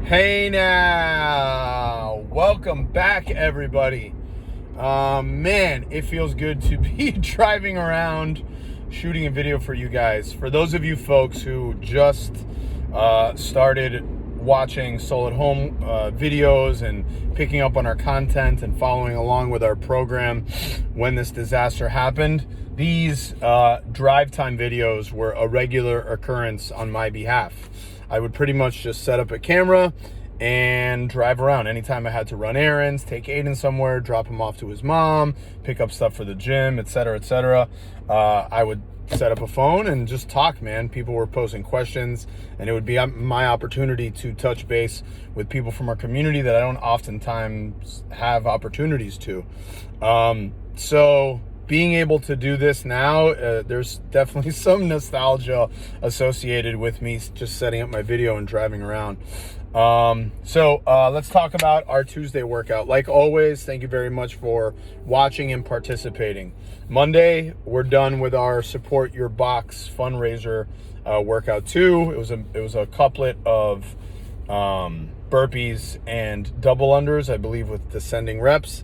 Hey now, welcome back everybody. Man, it feels good to be driving around shooting a video for you guys. For those of you folks who just started watching Soul at Home videos and picking up on our content and following along with our program when this disaster happened, these drive time videos were a regular occurrence on my behalf. I would pretty much just set up a camera and drive around. Anytime I had to run errands, take Aiden somewhere, drop him off to his mom, pick up stuff for the gym, etc., I would set up a phone and just talk, man. People were posing questions, and it would be my opportunity to touch base with people from our community that I don't oftentimes have opportunities to. So being able to do this now, there's definitely some nostalgia associated with me just setting up my video and driving around. So let's talk about our Tuesday workout. Like always, thank you very much for watching and participating. Monday, we're done with our Support Your Box fundraiser workout 2. It was a couplet of burpees and double unders, I believe, with descending reps.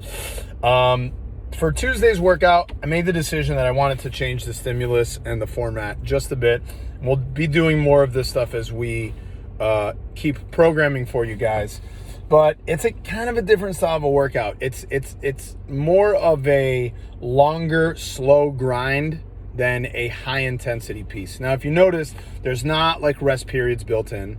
For Tuesday's workout, I made the decision that I wanted to change the stimulus and the format just a bit. We'll be doing more of this stuff as we keep programming for you guys. But it's a kind of a different style of a workout. It's more of a longer, slow grind than a high intensity piece. Now, if you notice, there's not like rest periods built in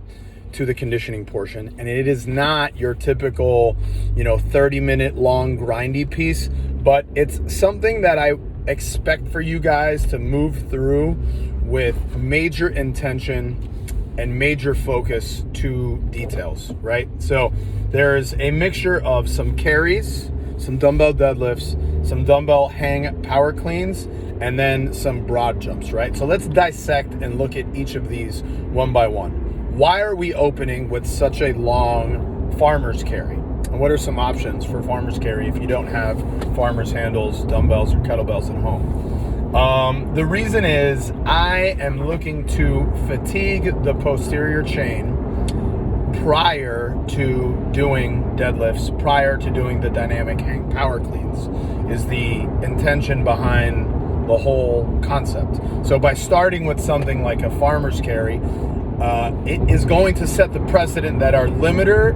to the conditioning portion, and it is not your typical 30-minute long grindy piece, but it's something that I expect for you guys to move through with major intention and major focus to details, right? So there's a mixture of some carries, some dumbbell deadlifts, some dumbbell hang power cleans, and then some broad jumps, right? So let's dissect and look at each of these one by one. Why are we opening with such a long farmer's carry? And what are some options for farmer's carry if you don't have farmer's handles, dumbbells, or kettlebells at home? The reason is I am looking to fatigue the posterior chain prior to doing deadlifts, prior to doing the dynamic hang power cleans, is the intention behind the whole concept. So by starting with something like a farmer's carry, it is going to set the precedent that our limiter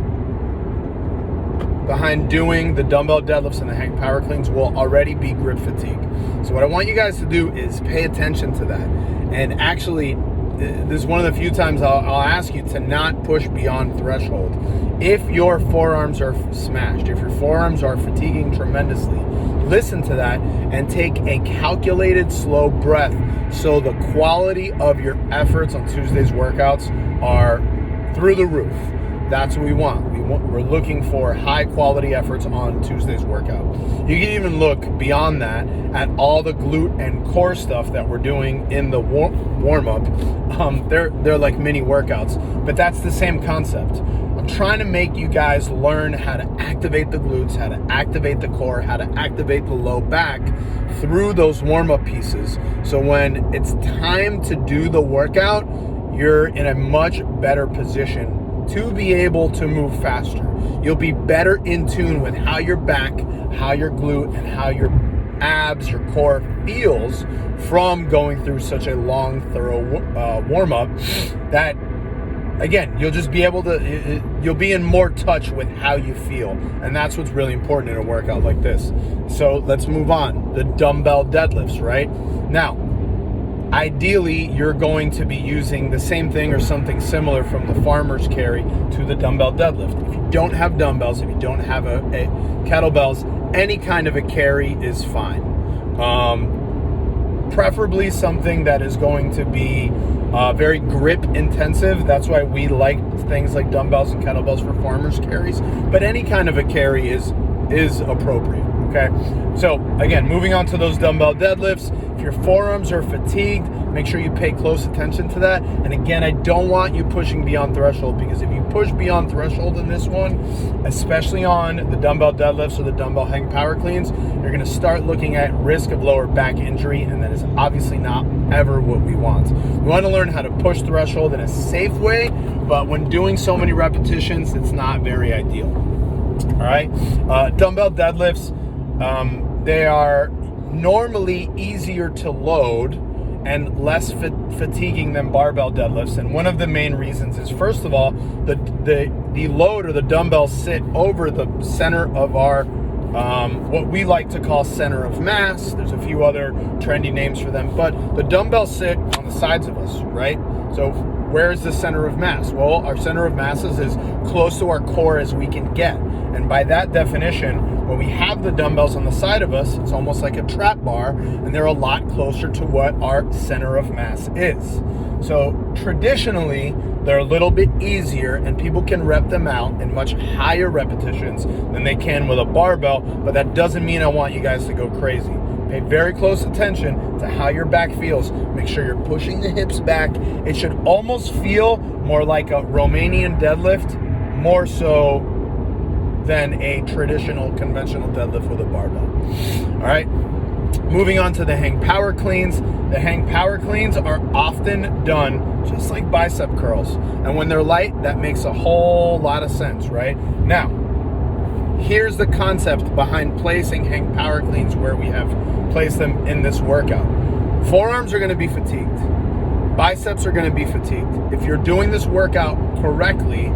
behind doing the dumbbell deadlifts and the hang power cleans will already be grip fatigue. So what I want you guys to do is pay attention to that. And actually, this is one of the few times I'll ask you to not push beyond threshold. If your forearms are smashed, if your forearms are fatiguing tremendously, listen to that and take a calculated slow breath so the quality of your efforts on Tuesday's workouts are through the roof. That's what we want. We're looking for high quality efforts on Tuesday's workout. You can even look beyond that at all the glute and core stuff that we're doing in the warm up. They're like mini workouts, but that's the same concept. I'm trying to make you guys learn how to activate the glutes, how to activate the core, how to activate the low back through those warm up pieces. So when it's time to do the workout, you're in a much better position to be able to move faster. You'll be better in tune with how your back, how your glute, and how your abs, your core feels from going through such a long, thorough warm-up that, again, you'll just be able to, you'll be in more touch with how you feel. And that's what's really important in a workout like this. So let's move on. The dumbbell deadlifts, right? Now, ideally, you're going to be using the same thing or something similar from the farmer's carry to the dumbbell deadlift. If you don't have dumbbells, if you don't have a kettlebells, any kind of a carry is fine. Preferably something that is going to be very grip intensive. That's why we like things like dumbbells and kettlebells for farmer's carries. But any kind of a carry is appropriate. okay? So again, moving on to those dumbbell deadlifts, if your forearms are fatigued, make sure you pay close attention to that. And again, I don't want you pushing beyond threshold, because if you push beyond threshold in this one, especially on the dumbbell deadlifts or the dumbbell hang power cleans, you're gonna start looking at risk of lower back injury, and that is obviously not ever what we want. We want to learn how to push threshold in a safe way, but when doing so many repetitions, it's not very ideal. All right, dumbbell deadlifts, they are normally easier to load and less fatiguing than barbell deadlifts. And one of the main reasons is, first of all, the load or the dumbbells sit over the center of our what we like to call center of mass. There's a few other trendy names for them, but the dumbbells sit on the sides of us, right? So where is the center of mass? Well, our center of mass is as close to our core as we can get. And by that definition, when we have the dumbbells on the side of us, it's almost like a trap bar, and they're a lot closer to what our center of mass is. So traditionally, they're a little bit easier, and people can rep them out in much higher repetitions than they can with a barbell, but that doesn't mean I want you guys to go crazy. Pay very close attention to how your back feels. Make sure you're pushing the hips back. It should almost feel more like a Romanian deadlift, more so than a traditional conventional deadlift with a barbell. All right, moving on to the hang power cleans. The hang power cleans are often done just like bicep curls. And when they're light, that makes a whole lot of sense, right? Now, here's the concept behind placing hang power cleans where we have placed them in this workout. Forearms are gonna be fatigued. Biceps are gonna be fatigued. If you're doing this workout correctly,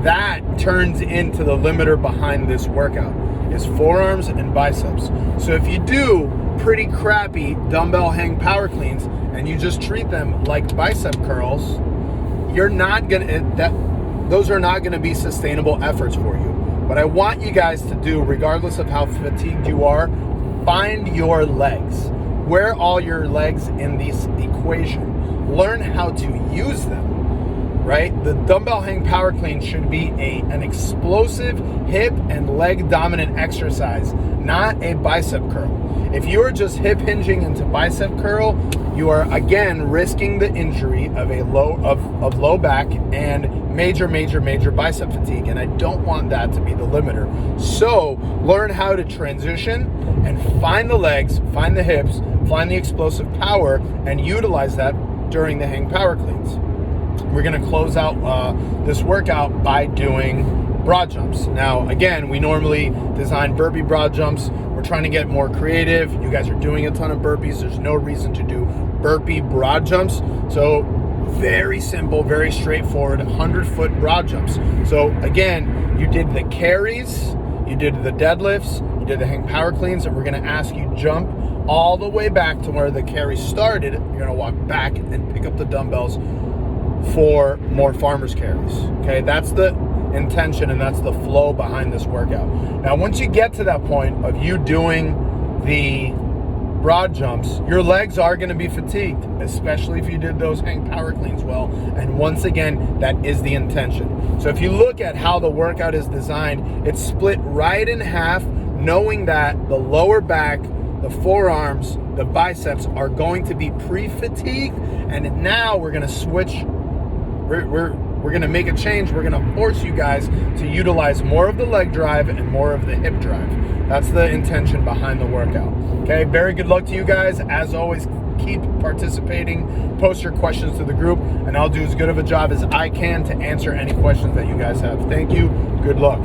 that turns into the limiter behind this workout, is forearms and biceps. So if you do pretty crappy dumbbell hang power cleans and you just treat them like bicep curls, those are not gonna be sustainable efforts for you. What I want you guys to do, regardless of how fatigued you are, find your legs. Where are all your legs in this equation? Learn how to use them. Right? The dumbbell hang power clean should be an explosive hip and leg dominant exercise, not a bicep curl. If you are just hip hinging into bicep curl, you are again risking the injury of low back and major bicep fatigue, and I don't want that to be the limiter. So learn how to transition and find the legs, find the hips, find the explosive power, and utilize that during the hang power cleans. We're gonna close out this workout by doing broad jumps. Now, again, we normally design burpee broad jumps. We're trying to get more creative. You guys are doing a ton of burpees. There's no reason to do burpee broad jumps. So very simple, very straightforward 100-foot broad jumps. So again, you did the carries, you did the deadlifts, you did the hang power cleans, and we're gonna ask you jump all the way back to where the carry started. You're gonna walk back and pick up the dumbbells for more farmer's carries. Okay, that's the intention and that's the flow behind this workout. Now, once you get to that point of you doing the broad jumps, your legs are going to be fatigued, especially if you did those hang power cleans well. And once again, that is the intention. So if you look at how the workout is designed, it's split right in half, knowing that the lower back, the forearms, the biceps are going to be pre-fatigued, and now we're going to switch. We're going to make a change. We're going to force you guys to utilize more of the leg drive and more of the hip drive. That's the intention behind the workout. Okay, very good luck to you guys. As always, keep participating. Post your questions to the group, and I'll do as good of a job as I can to answer any questions that you guys have. Thank you. Good luck.